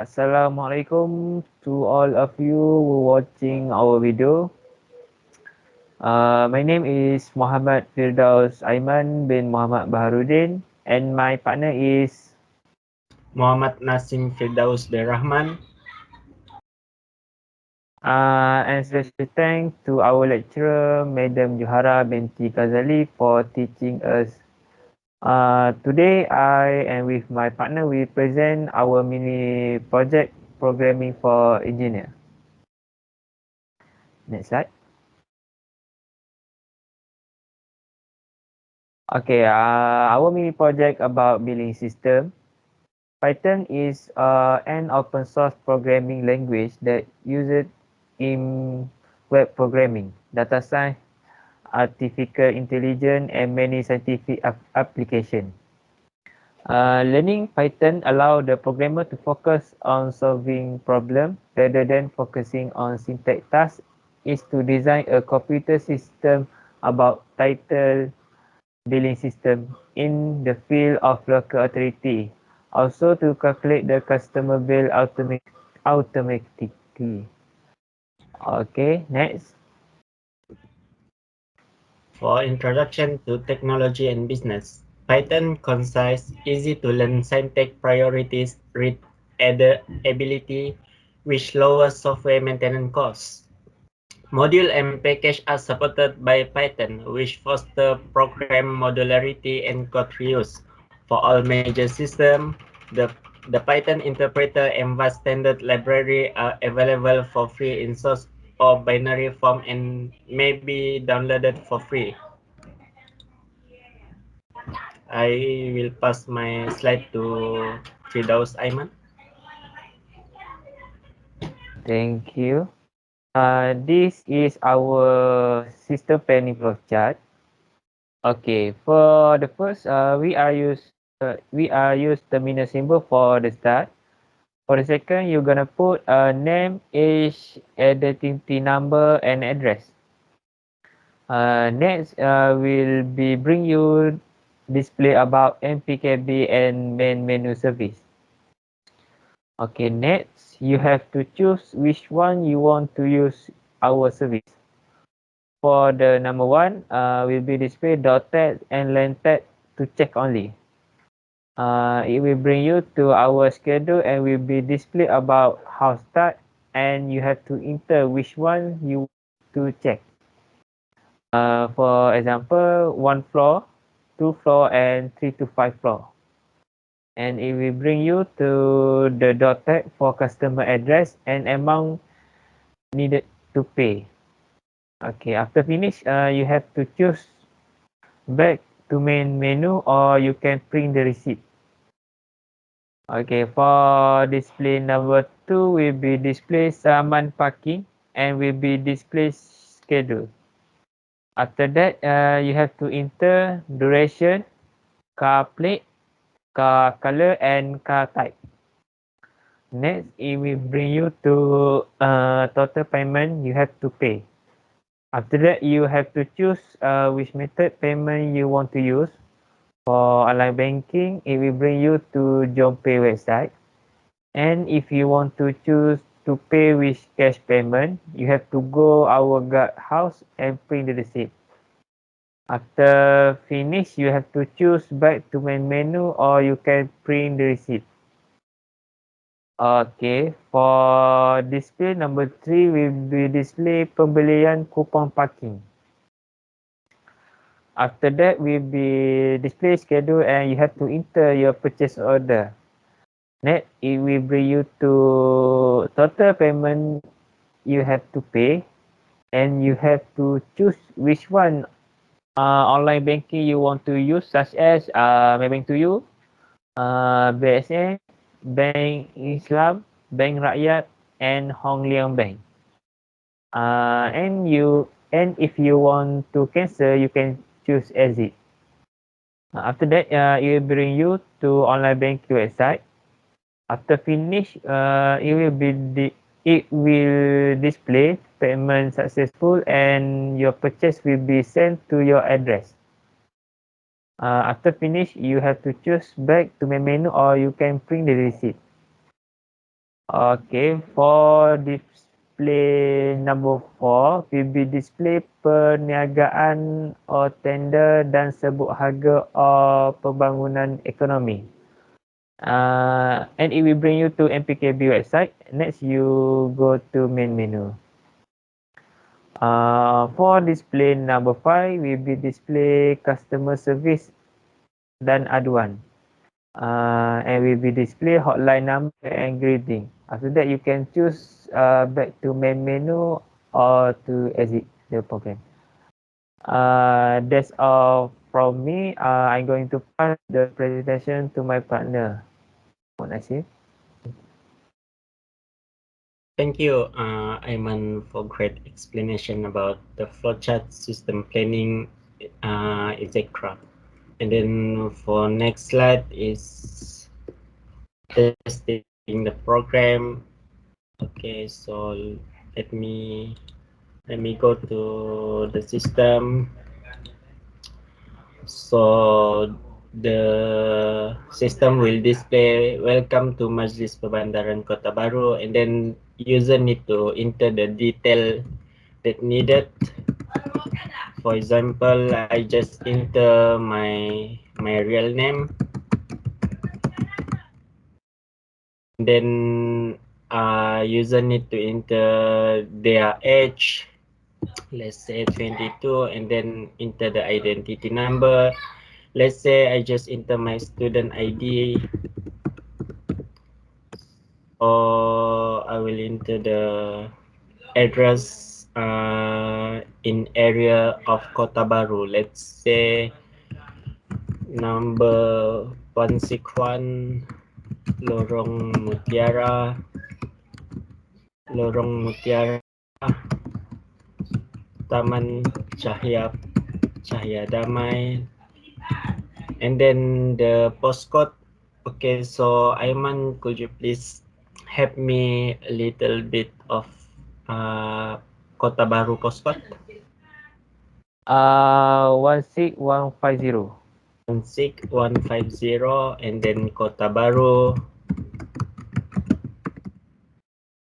Assalamualaikum to all of you who watching our video. My name is Muhammad Firdaus Aiman bin Muhammad Baharudin and my partner is Muhammad Nasim Firdaus bin Rahman. and special thanks to our lecturer Madam Johara binti Ghazali for teaching us. Today I and with my partner we present our mini project programming for engineer. Next slide. Okay, our mini project about billing system. Python is an open source programming language that used in web programming, data science, artificial intelligence, and many scientific applications. Learning Python allows the programmer to focus on solving problems rather than focusing on syntax tasks. Is to design a computer system about title billing system in the field of local authority. Also to calculate the customer bill automatically. Okay, next. For introduction to technology and business, Python concise, easy to learn syntax priorities, read ability, which lowers software maintenance costs. Module and package are supported by Python, which foster program modularity and code reuse. For all major systems, the Python interpreter and vast standard library are available for free in source or binary form and may be downloaded for free. I will pass my slide to Firdaus Aiman. Thank you. This is our system planning flow chart. Okay, for the first, we are use terminal symbol for the start. For the second, you're gonna put a name, age, identity number, and address. Next, will be bring you display about MPKB and main menu service. Okay, next you have to choose which one you want to use our service. For the number one, will be display dotted and line tab to check only. It will bring you to our schedule and will be display about how start and you have to enter which one you want to check. For example, 1 floor, 2 floor, and 3 to 5 floor. And it will bring you to the dot tag for customer address and amount needed to pay. Okay, after finish, you have to choose back to main menu or you can print the receipt. Okay, for display number 2 will be display saman parking and will be display schedule. After that, you have to enter duration, car plate, car color, and car type. Next, it will bring you to total payment you have to pay. After that, you have to choose which method payment you want to use. For online banking, it will bring you to JomPay website. And if you want to choose to pay with cash payment, you have to go our guard house and print the receipt. After finish, you have to choose back to main menu or you can print the receipt. Okay, for display number 3 will be display pembelian kupon parking. After that will be display schedule and you have to enter your purchase order. Next, it will bring you to total payment you have to pay and you have to choose which one online banking you want to use such as Maybank to you, BSN, Bank Islam, Bank Rakyat, and Hong Leong Bank. And if you want to cancel, you can choose exit. After that, it will bring you to online banking website. After finish, it will display payment successful and your purchase will be sent to your address. After finish, you have to choose back to main menu or you can print the receipt. Okay, for display number 4, PB display perniagaan or tender dan sebut harga or pembangunan ekonomi. And it will bring you to MPKB website. Next, you go to main menu. For display number 5, will be display customer service dan aduan. And will be display hotline number and greeting. After that, you can choose back to main menu or to exit the program. That's all from me. I'm going to pass the presentation to my partner. What I say? Thank you, Ayman, for great explanation about the flowchart system planning, etc. And then for next slide is testing the program. Okay, so let me go to the system. So the system will display welcome to Majlis Perbandaran Kota Baru, and then user need to enter the detail that needed. For example, I just enter my real name, then user need to enter their age, let's say 22, and then enter the identity number. Let's say I just enter my student ID, or I will enter the address in area of Kota Baru. Let's say number 161 Lorong Mutiara, Taman Cahaya Damai, and then the postcode. Okay, so Aiman, could you please help me a little bit of Kota Baru postcode? 16150. 16150, and then Kota Baru,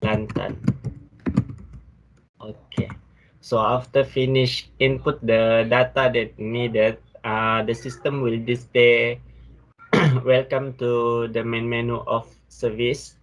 Kelantan. Okay. So after finish input the data that needed, the system will display welcome to the main menu of service,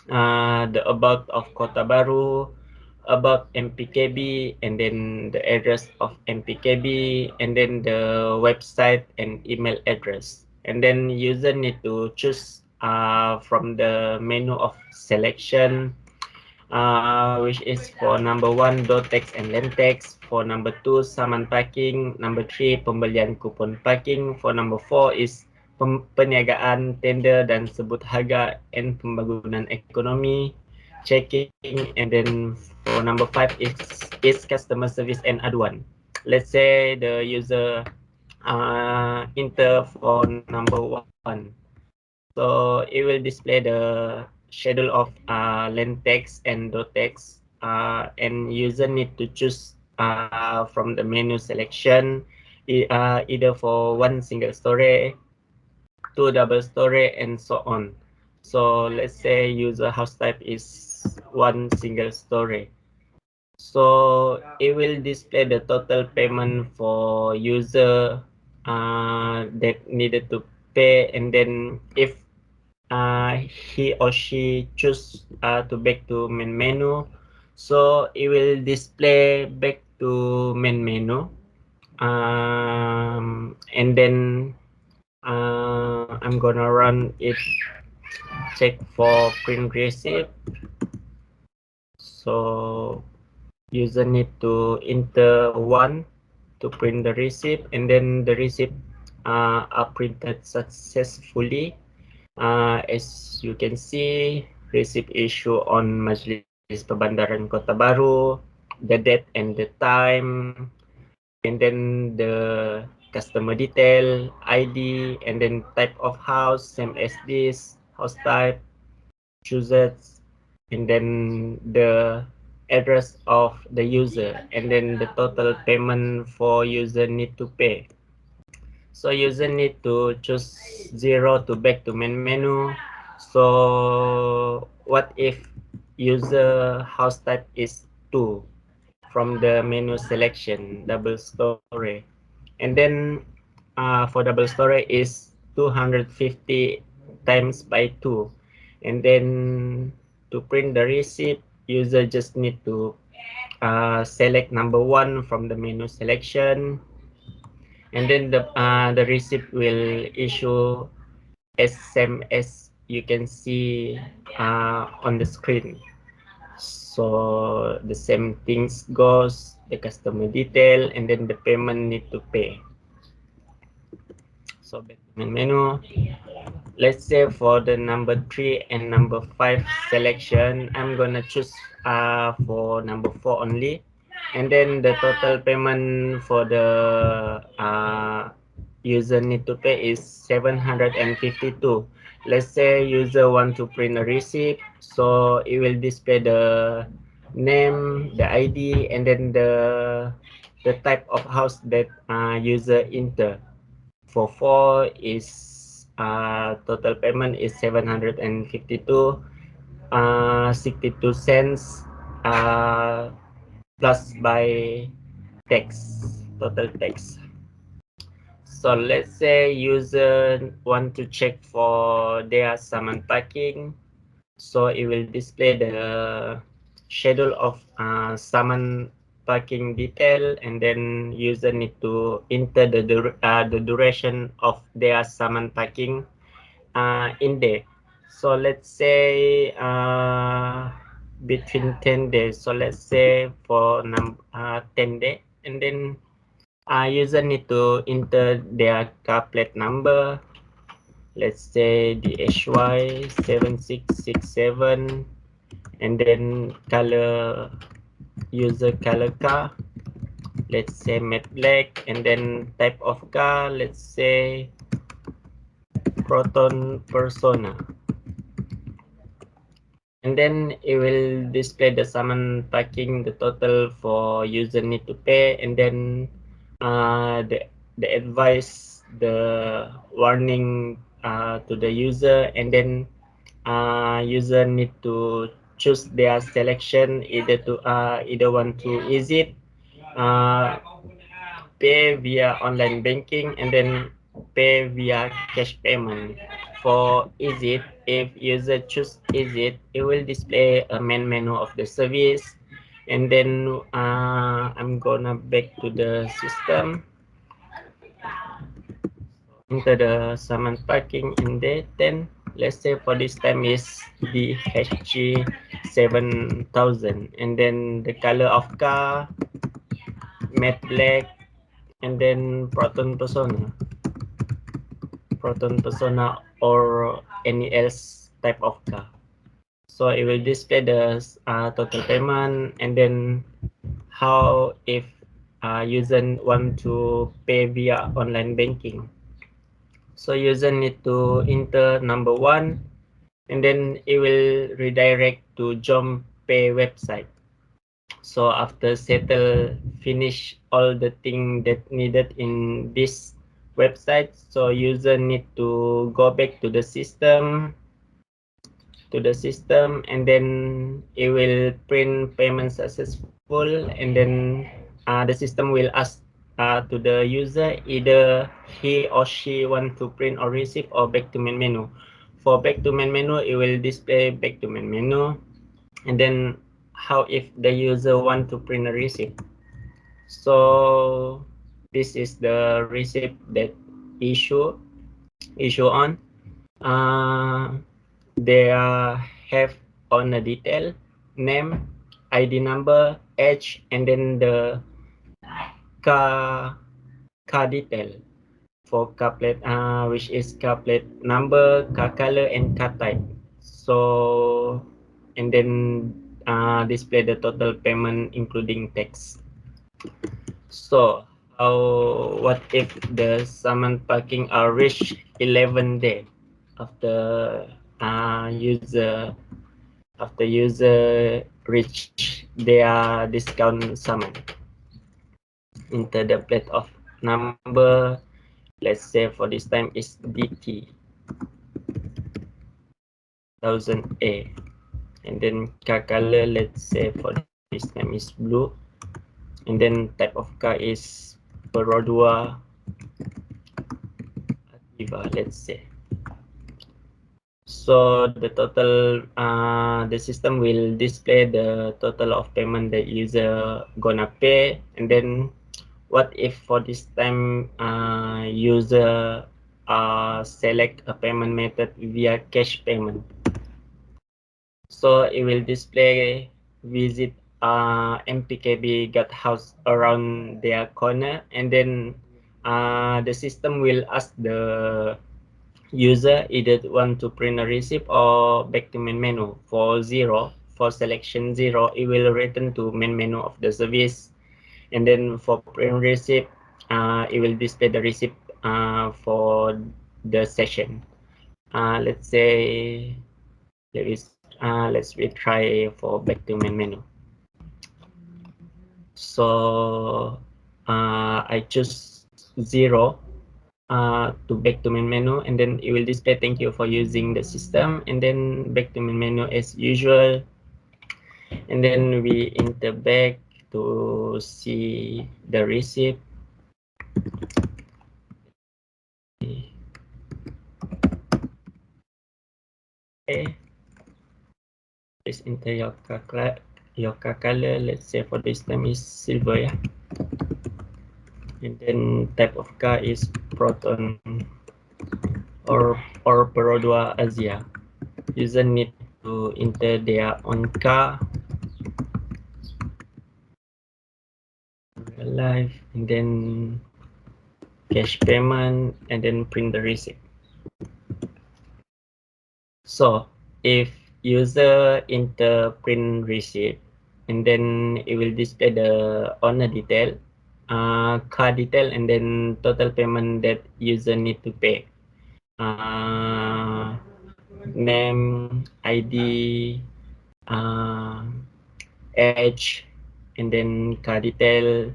the about of Kota Baru, about MPKB, and then the address of MPKB, and then the website and email address. And then user need to choose from the menu of selection, which is for number 1 Dotex and Lentex, for number 2 Saman Parking, number 3 pembelian kupon parking, for number 4 is peniagaan tender dan sebut harga and pembangunan ekonomi, checking, and then for number 5 is customer service and aduan. Let's say the user enter for number 1. So it will display the schedule of Lentex and Dotex, and user need to choose from the menu selection, either for one single story, two double story, and so on. So let's say user house type is one single story. So it will display the total payment for user that needed to pay, and then if he or she choose to back to main menu, so it will display back to main menu, and then I'm gonna run it, check for print receipt. So user need to enter 1 to print the receipt, and then the receipt are printed successfully. As you can see, receipt issue on Majlis Perbandaran Kota Baru, the date and the time, and then the customer detail, ID, and then type of house, same as this, house type, chooses, and then the address of the user, and then the total payment for user need to pay. So user need to choose 0 to back to main menu. So what if user house type is 2 from the menu selection double story, and then for double story is 250 times by 2, and then to print the receipt user just need to select number 1 from the menu selection, and then the receipt will issue as same as you can see on the screen. So the same things goes the customer detail, and then the payment need to pay. So back to main menu. Let's say for the number 3 and number 5 selection, I'm gonna choose for number 4 only, and then the total payment for the user need to pay is 752. Let's say user want to print a receipt, so it will display the name, the ID, and then the type of house that user enter. For 4 is total payment is 752 62 cents plus by tax, total tax. So let's say user want to check for their summon packing, so it will display the schedule of summon packing detail, and then user need to enter the duration of their summon packing in there. So let's say between 10 days. So let's say for 10 days, and then user need to enter their car plate number. Let's say DHY 7667, and then color, user color car, let's say matte black, and then type of car, let's say Proton Persona, and then it will display the summon packing, the total for user need to pay, and then the advice, the warning to the user, and then user need to choose their selection, either want to exit, uh, pay via online banking, and then pay via cash payment. For exit, if user choose exit, it will display a main menu of the service, and then I'm gonna back to the system, enter the summon parking in there. Then let's say for this time is DHG 7000, and then the color of car matte black, and then proton persona or any else type of car. So it will display the total payment, and then how if user want to pay via online banking. So user need to enter number 1, and then it will redirect to Jom Pay website. So after settle finish all the thing that needed in this website, so user need to go back to the system, and then it will print payment successful, and then the system will ask to the user either he or she want to print or receive or back to main menu. For back to main menu, it will display back to main menu, and then how if the user want to print a receipt. So this is the receipt that issue on. Uh, they have on a detail, name, ID number, age, and then the car car detail for car plate, which is car plate number, car color, and car type. So and then display the total payment including tax. So what if the summon parking are reached 11 day after user reach their discount summon? Enter the plate of number, let's say for this time is DT. 1000A, and then car color, let's say for this time is blue, and then type of car is Perodua Activa, let's say. So the total, the system will display the total of payment that user gonna pay, and then what if for this time user select a payment method via cash payment. So it will display visit MPKB got house around their corner, and then the system will ask the user either want to print a receipt or back to main menu. For zero, for selection zero, it will return to main menu of the service, and then for print receipt, it will display the receipt for the session. Let's say let's retry for back to main menu. So I choose zero to back to main menu, and then it will display thank you for using the system, and then back to main menu as usual, and then we enter back to see the receipt. Okay, please enter your car color, let's say for this time is silver, yeah, and then type of car is Proton or Perodua Asia. User need to enter their own car, real life, and then cash payment, and then print the receipt. So if user enter print receipt, and then it will display the owner detail, car detail, and then total payment that user need to pay. Name, ID, uh, age, and then car detail,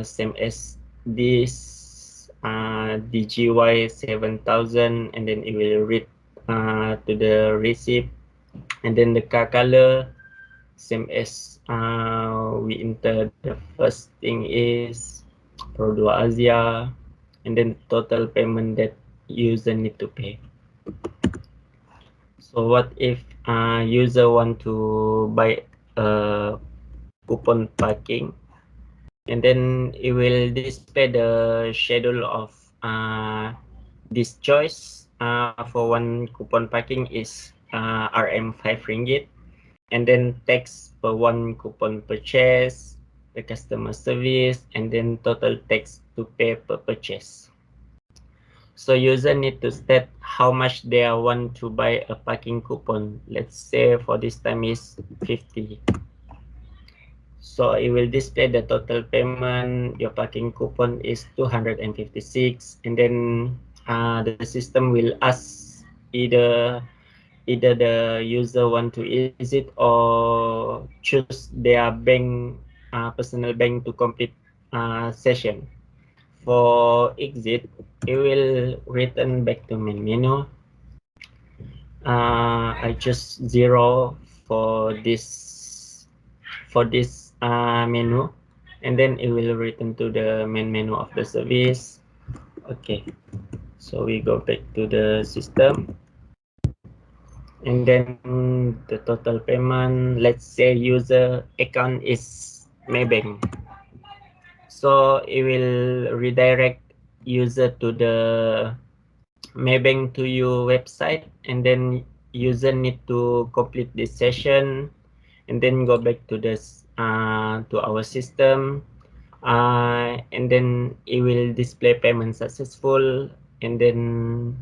same as this, DGY 7000, and then it will read to the receipt, and then the car color, same as we enter. The first thing is Produa Asia, and then total payment that user need to pay. So what if user want to buy a coupon parking, and then it will display the schedule of this choice. For one coupon parking is RM 5 ringgit, and then tax per one coupon purchase, the customer service, and then total tax to pay per purchase. So user need to state how much they want to buy a parking coupon. Let's say for this time is 50. So it will display the total payment. Your parking coupon is 256, and then the system will ask either the user want to exit or choose their bank, personal bank to complete session. For exit, it will return back to main menu. I choose zero for this menu, and then it will return to the main menu of the service. Okay, so we go back to the system, and then the total payment, let's say user account is Maybank, so it will redirect user to the Maybank to you website, and then user need to complete this session, and then go back to this to our system, and then it will display payment successful, and then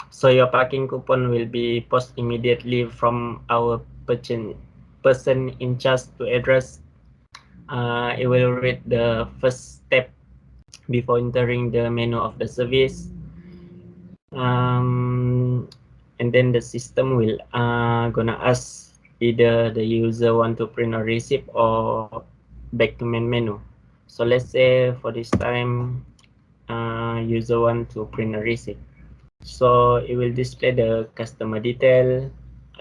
so your parking coupon will be post immediately from our person in charge to address. It will read the first step before entering the menu of the service, and then the system will gonna ask either the user want to print a receipt or back to main menu. So let's say for this time user want to print a receipt, so it will display the customer detail,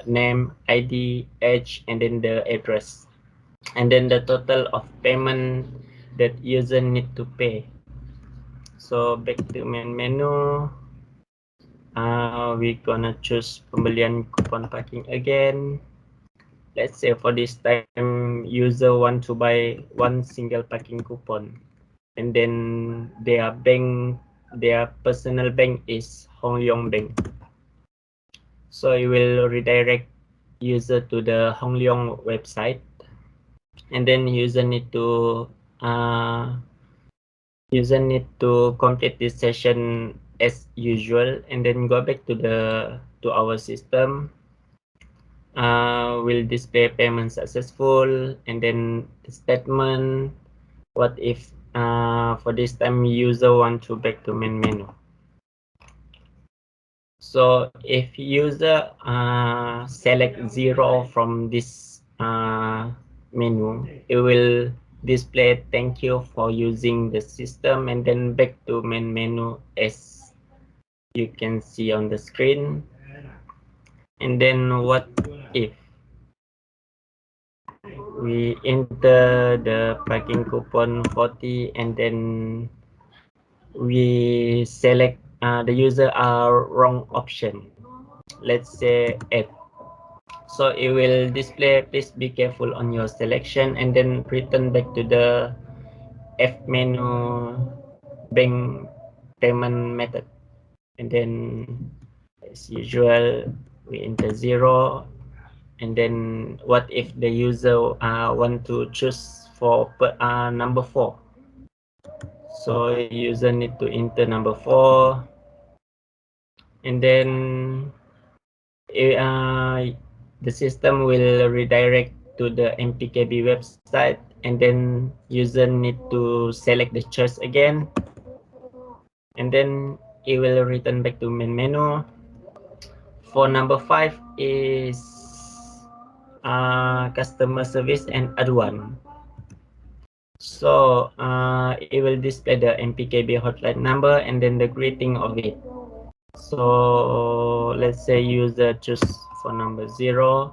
name, ID, age, and then the address, and then the total of payment that user need to pay. So back to main menu, we gonna choose pembelian coupon parking again. Let's say for this time user want to buy one single parking coupon, and then their personal bank is Hong Leong Bank. So it will redirect user to the Hong Leong website, and then uh, user need to complete this session as usual, and then go back to our system. Will display payment successful, and then the statement. What if for this time user want to back to main menu? So if user select 0 from this menu, it will display thank you for using the system, and then back to main menu as you can see on the screen. And then what if we enter the parking coupon 40, and then we select the user wrong option, let's say F. So it will display please be careful on your selection, and then return back to the F menu bank payment method. And then as usual we enter 0, and then what if the user want to choose for number 4? So user need to enter number 4, and then the system will redirect to the MPKB website, and then user need to select the choice again, and then it will return back to main menu. For number 5 is customer service and aduan. So it will display the MPKB hotline number and then the greeting of it. So let's say user choose for number 0,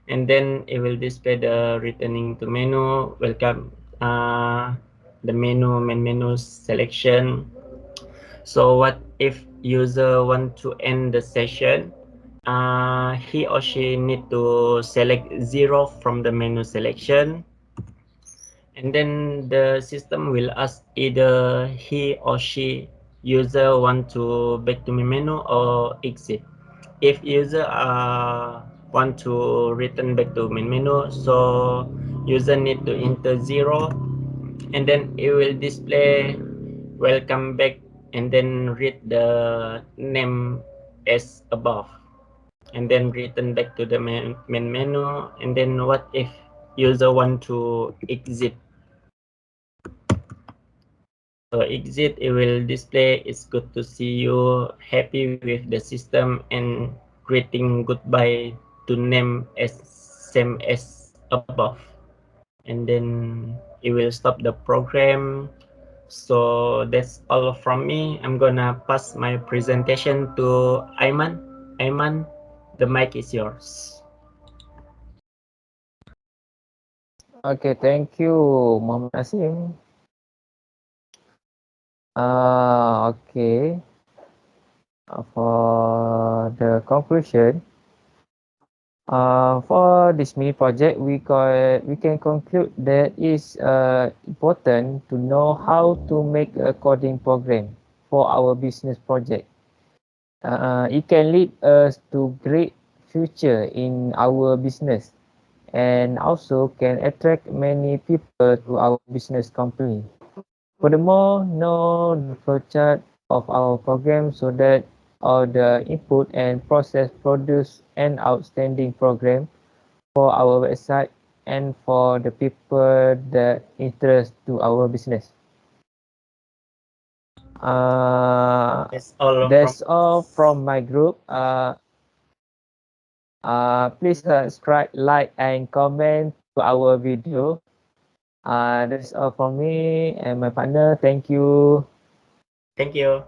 and then it will display the returning to menu, welcome the main menu selection. So what if user want to end the session, he or she need to select 0 from the menu selection, and then the system will ask either he or she user want to back to main menu or exit. If user want to return back to main menu, so user need to enter 0, and then it will display welcome back, and then read the name as above, and then return back to the main menu. And then what if user want to exit? So exit, it will display it's good to see you, happy with the system, and greeting goodbye to name as same as above. And then it will stop the program. So that's all from me. I'm gonna pass my presentation to Aiman. Aiman, the mic is yours. Okay, thank you, Muhammad Nasim. Okay. For the conclusion, for this mini project, we can conclude that it's important to know how to make a coding program for our business project. It can lead us to great future in our business, and also can attract many people to our business company. Furthermore, know the flowchart of our program so that all the input and process produce an outstanding program for our website and for the people that interest to our business. That's all from That's all from my group. Please subscribe, like, and comment to our video. That's all from me and my partner. Thank you. Thank you.